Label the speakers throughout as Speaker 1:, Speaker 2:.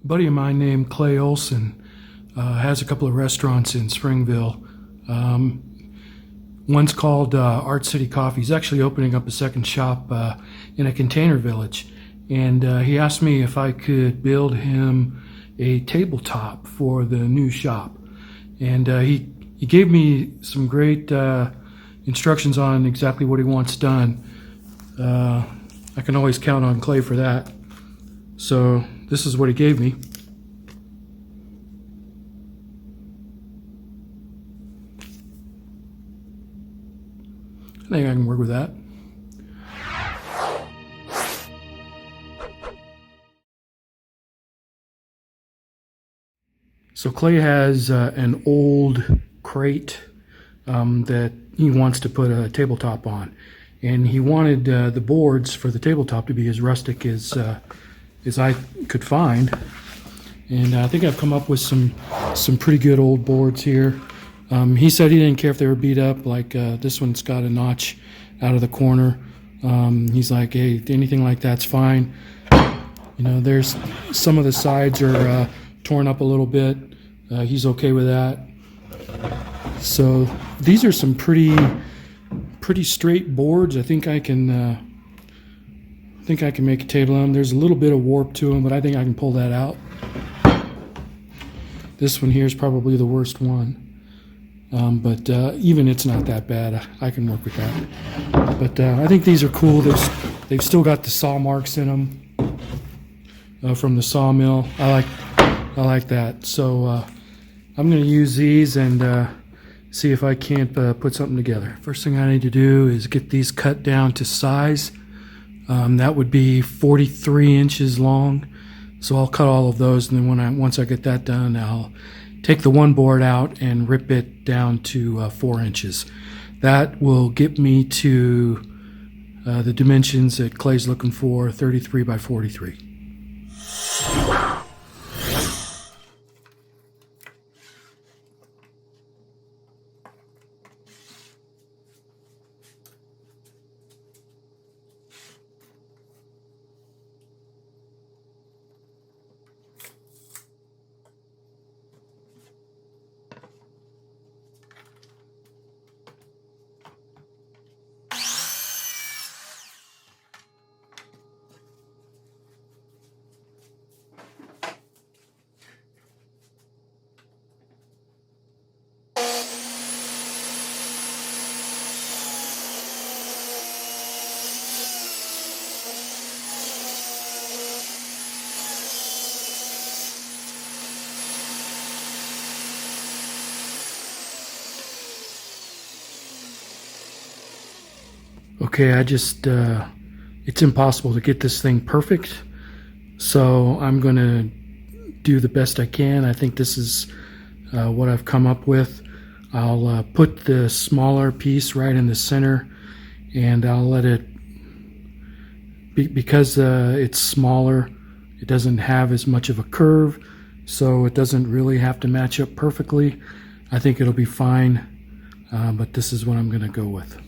Speaker 1: buddy of mine named Clay Olson has a couple of restaurants in Springville. One's called Art City Coffee. He's actually opening up a second shop in a container village. And he asked me if I could build him a tabletop for the new shop. And he gave me some great instructions on exactly what he wants done. I can always count on Clay for that. So this is what he gave me. I think I can work with that. So Clay has an old crate that he wants to put a tabletop on. And he wanted the boards for the tabletop to be as rustic as I could find. And I think I've come up with some pretty good old boards here. He said he didn't care if they were beat up, like this one's got a notch out of the corner. He's like, hey, anything like that's fine. You know, there's some of the sides are torn up a little bit. He's okay with that. So these are some pretty straight boards. I think I can make a table on them. There's a little bit of warp to them, but I think I can pull that out. This one here is probably the worst one. But even it's not that bad. I can work with that. But I think these are cool. They've still got the saw marks in them from the sawmill. I like that. So I'm going to use these and see if I can't put something together. First thing I need to do is get these cut down to size. That would be 43 inches long. So I'll cut all of those, and then once I get that done, I'll take the one board out and rip it down to 4 inches. That will get me to the dimensions that Clay's looking for, 33 by 43. Okay, it's impossible to get this thing perfect, so I'm going to do the best I can. I think this is what I've come up with. I'll put the smaller piece right in the center, and I'll let it, because it's smaller, it doesn't have as much of a curve, so it doesn't really have to match up perfectly. I think it'll be fine, but this is what I'm going to go with.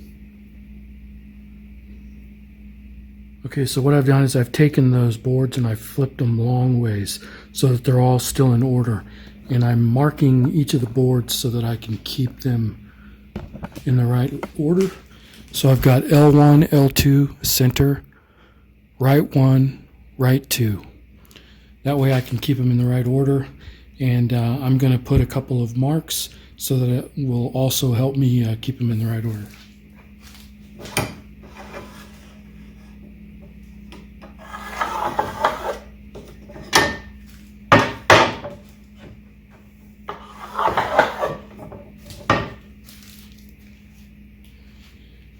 Speaker 1: Okay, so what I've done is I've taken those boards and I've flipped them long ways so that they're all still in order. And I'm marking each of the boards so that I can keep them in the right order. So I've got L1, L2, center, right 1, right 2. That way I can keep them in the right order. And I'm going to put a couple of marks so that it will also help me keep them in the right order.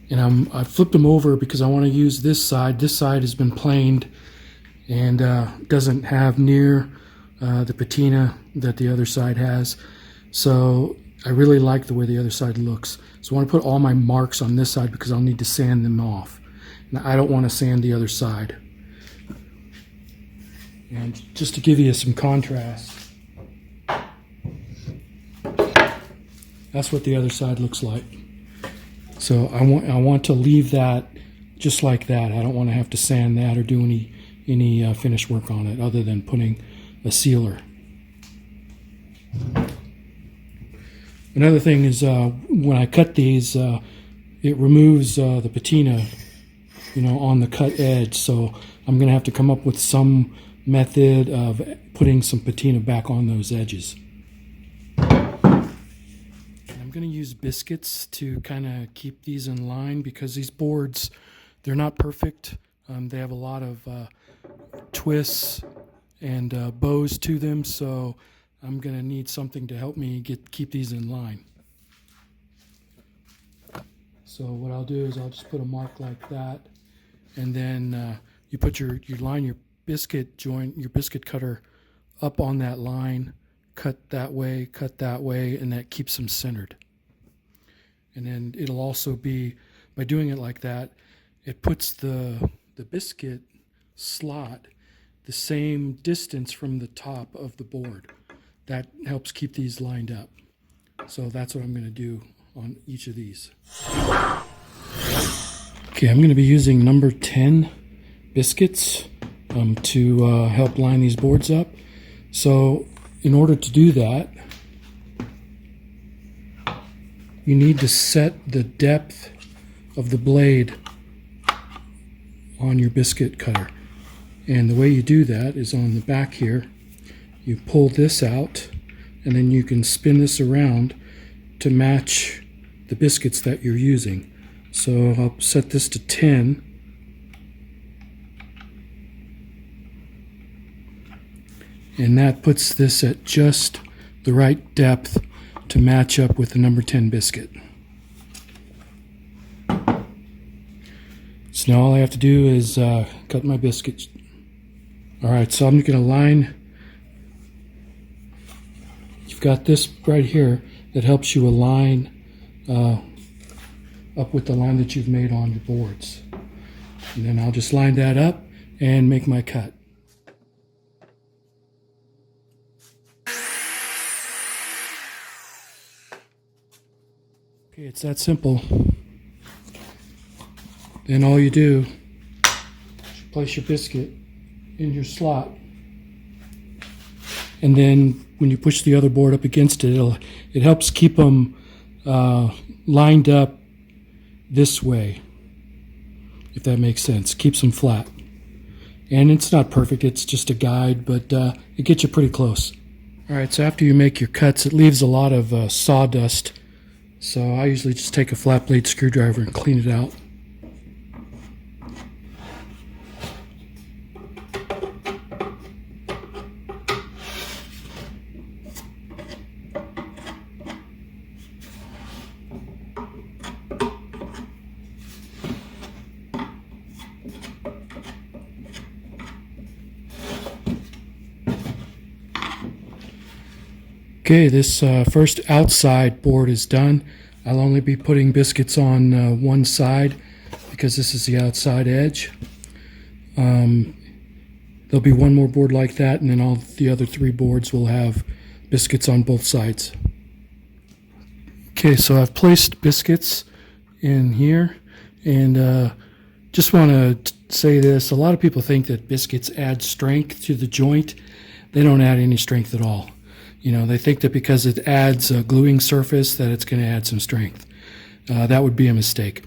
Speaker 1: And I flipped them over because I want to use this side. This side has been planed and doesn't have near the patina that the other side has. So I really like the way the other side looks. So I want to put all my marks on this side because I'll need to sand them off. And I don't want to sand the other side. And just to give you some contrast, that's what the other side looks like. So I want to leave that just like that. I don't want to have to sand that or do any finish work on it other than putting a sealer. Another thing is when I cut these, it removes the patina, on the cut edge. So I'm going to have to come up with some method of putting some patina back on those edges. I'm going to use biscuits to kind of keep these in line because these boards, they're not perfect. They have a lot of twists and bows to them, so I'm going to need something to help me keep these in line. So what I'll do is I'll just put a mark like that, and then you put your biscuit cutter up on that line, cut that way, and that keeps them centered. And then it'll also be, by doing it like that, it puts the biscuit slot the same distance from the top of the board. That helps keep these lined up. So that's what I'm going to do on each of these. Okay, I'm going to be using number 10 biscuits to help line these boards up. So in order to do that, you need to set the depth of the blade on your biscuit cutter. And the way you do that is on the back here. You pull this out, and then you can spin this around to match the biscuits that you're using. So I'll set this to 10. And that puts this at just the right depth to match up with the number 10 biscuit. So now all I have to do is cut my biscuit. Alright, so I'm going to line. You've got this right here that helps you align up with the line that you've made on your boards. And then I'll just line that up and make my cut. Okay, it's that simple. Then all you do is place your biscuit in your slot, and then when you push the other board up against it, it helps keep them lined up this way, if that makes sense. Keeps them flat. And it's not perfect, it's just a guide, but it gets you pretty close. Alright, so after you make your cuts, it leaves a lot of sawdust. So I usually just take a flat blade screwdriver and clean it out. Okay, this first outside board is done. I'll only be putting biscuits on one side because this is the outside edge. There'll be one more board like that, and then all the other three boards will have biscuits on both sides. Okay, so I've placed biscuits in here, and just want to say this. A lot of people think that biscuits add strength to the joint. They don't add any strength at all. They think that because it adds a gluing surface that it's going to add some strength. That would be a mistake.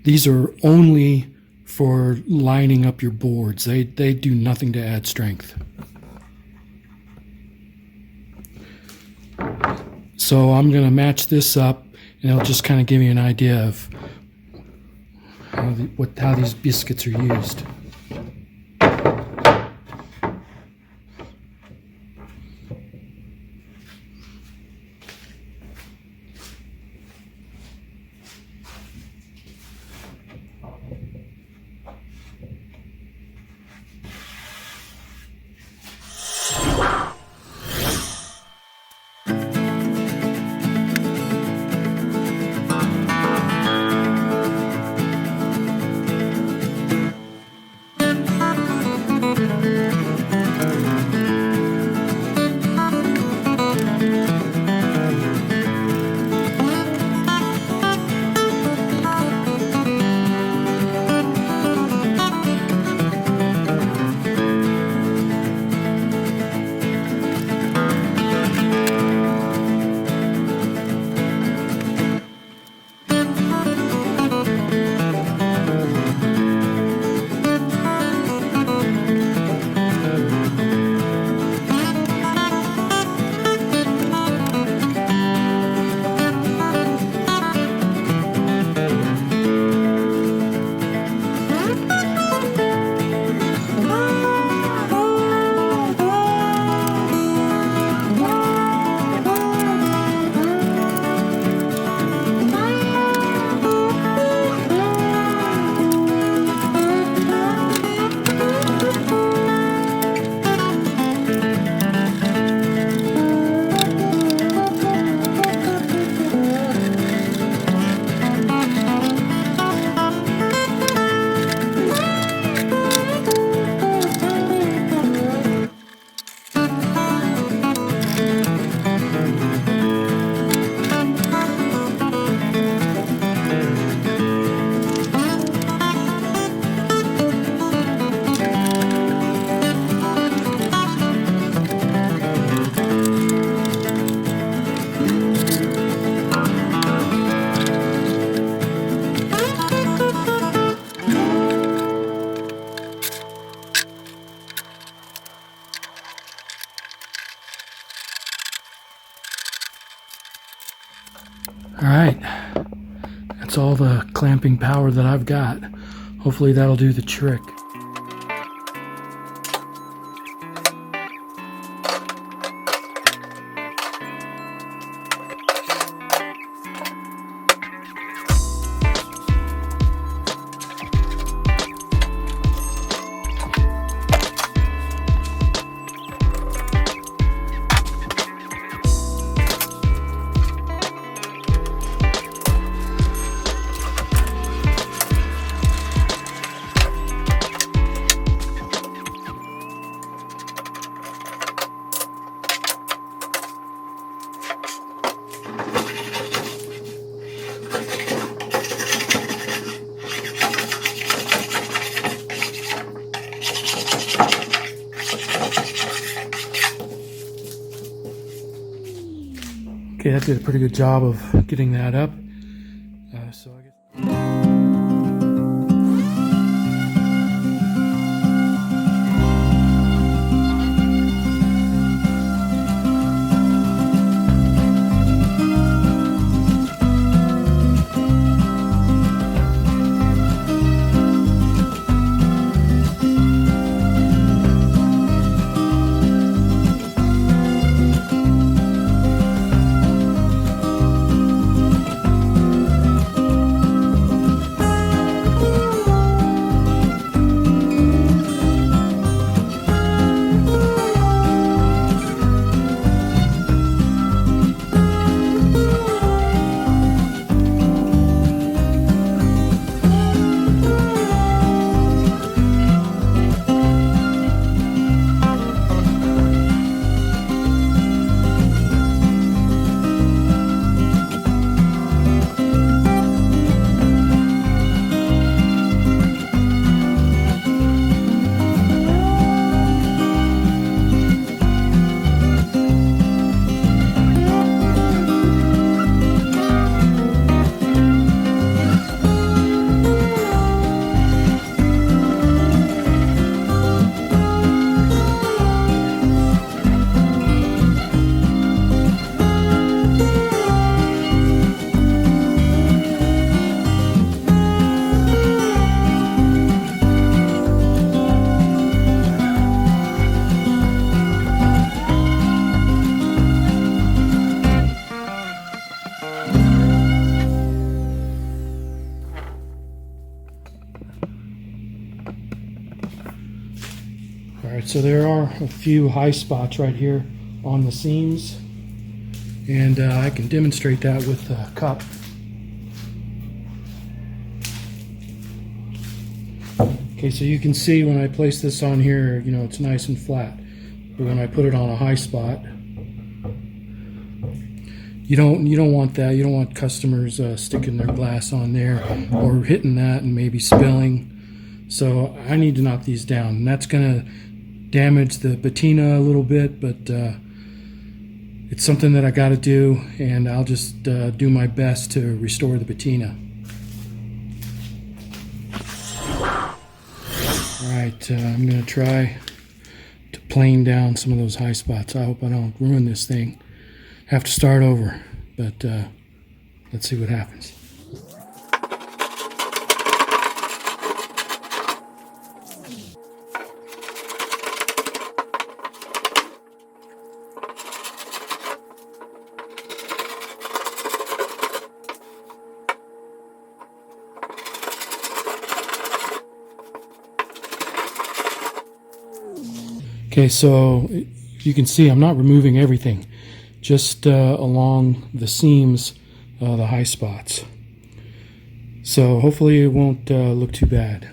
Speaker 1: These are only for lining up your boards. They do nothing to add strength. So I'm going to match this up, and it'll just kind of give you an idea of how these biscuits are used. All right, that's all the clamping power that I've got. Hopefully that'll do the trick. Okay, that did a pretty good job of getting that up. So I guess. Alright, so there are a few high spots right here on the seams, and I can demonstrate that with the cup. Okay, so you can see when I place this on here, you know, it's nice and flat. But when I put it on a high spot, you don't want that. You don't want customers sticking their glass on there or hitting that and maybe spilling. So I need to knock these down, and that's going to damage the patina a little bit, but it's something that I got to do, and I'll just do my best to restore the patina. Alright, I'm going to try to plane down some of those high spots. I hope I don't ruin this thing. Have to start over, but let's see what happens. Okay, so you can see I'm not removing everything, just along the seams, the high spots. So hopefully it won't look too bad.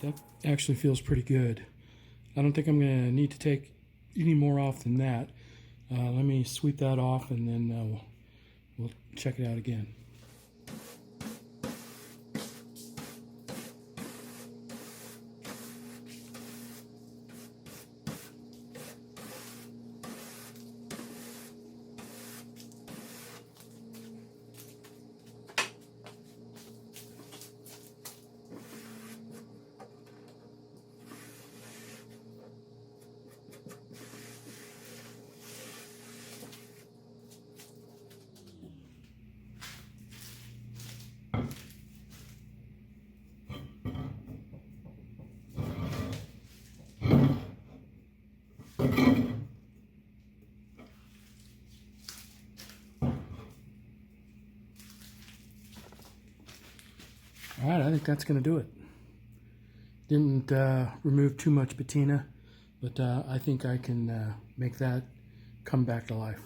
Speaker 1: That actually feels pretty good. I don't think I'm going to need to take any more off than that. Let me sweep that off and then we'll check it out again. All right, I think that's going to do it. Didn't remove too much patina, but I think I can make that come back to life.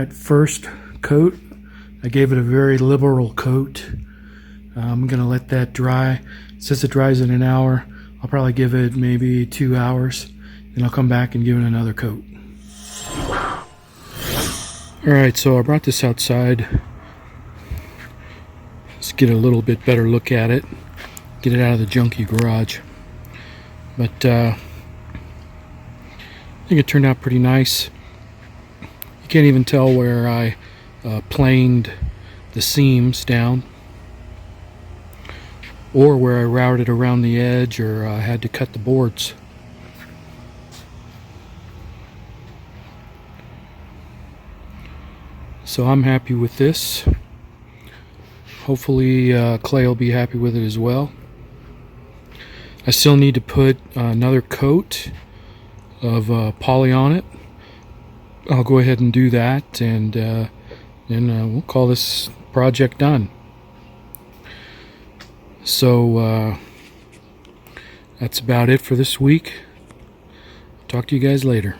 Speaker 1: Alright, first coat. I gave it a very liberal coat. I'm going to let that dry. Since it dries in an hour, I'll probably give it maybe 2 hours. Then I'll come back and give it another coat. Alright, so I brought this outside. Let's get a little bit better look at it. Get it out of the junky garage. But I think it turned out pretty nice. You can't even tell where I planed the seams down, or where I routed around the edge, or had to cut the boards. So I'm happy with this. Hopefully Clay will be happy with it as well. I still need to put another coat of poly on it. I'll go ahead and do that, and then we'll call this project done. So that's about it for this week. Talk to you guys later.